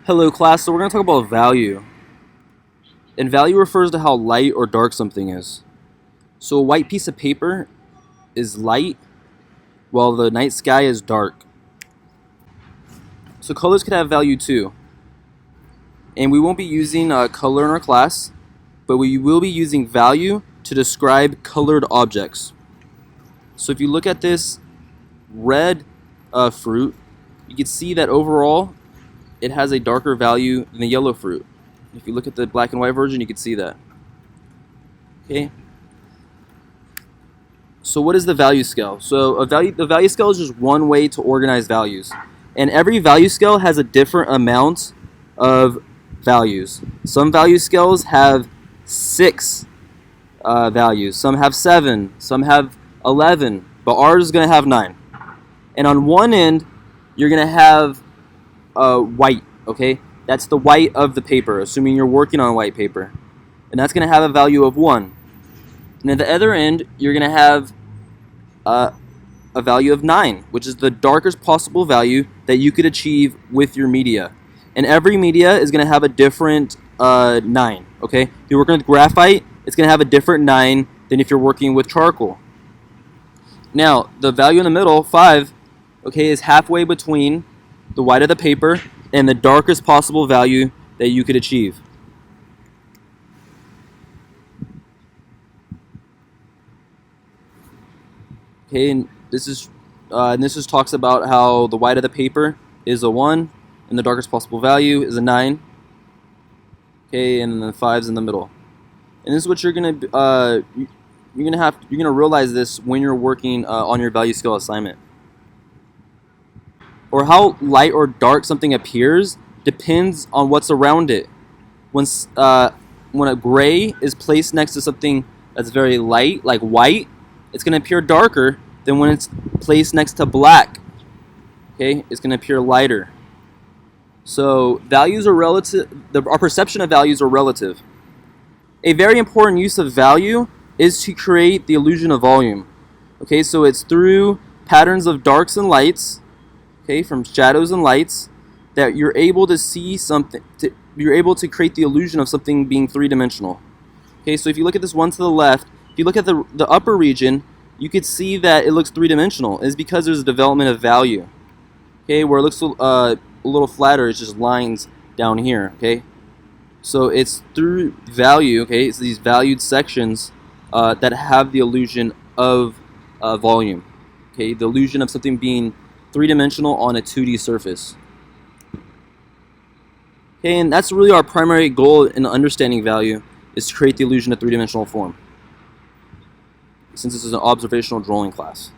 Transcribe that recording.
Hello class, so we're going to talk about value. And value refers to how light or dark something is. So a white piece of paper is light while the night sky is dark. So colors could have value too. And we won't be using color in our class, but we will be using value to describe colored objects. So if you look at this red fruit, you can see that overall it has a darker value than the yellow fruit. If you look at the black and white version, you can see that. Okay. So what is the value scale? So the value scale is just one way to organize values. And every value scale has a different amount of values. Some value scales have 6 values. Some have 7. Some have 11. But ours is going to have 9. And on one end, you're going to have white, okay? That's the white of the paper, assuming you're working on white paper. And that's going to have a value of 1. And at the other end, you're going to have a value of 9, which is the darkest possible value that you could achieve with your media. And every media is going to have a different 9, okay? If you're working with graphite, it's going to have a different 9 than if you're working with charcoal. Now, the value in the middle, 5, okay, is halfway between the white of the paper and the darkest possible value that you could achieve. Okay, and this is talks about how the white of the paper is a 1 and the darkest possible value is a 9. Okay, and then the 5's in the middle. And this is what you're gonna realize this when you're working on your value scale assignment. Or how light or dark something appears depends on what's around it. When a gray is placed next to something that's very light, like white, it's going to appear darker than when it's placed next to black. Okay, it's going to appear lighter. So values are relative. Our perception of values are relative. A very important use of value is to create the illusion of volume. Okay, so it's through patterns of darks and lights, okay, from shadows and lights, that you're able to see something. You're able to create the illusion of something being three-dimensional. Okay, so if you look at this one to the left, if you look at the upper region, you could see that it looks three-dimensional. It's because there's a development of value. Okay, where it looks a little flatter, it's just lines down here. Okay, so it's through value. Okay, it's these valued sections that have the illusion of volume. Okay, the illusion of something being three-dimensional on a 2D surface. Okay, and that's really our primary goal in understanding value, is to create the illusion of three-dimensional form, since this is an observational drawing class.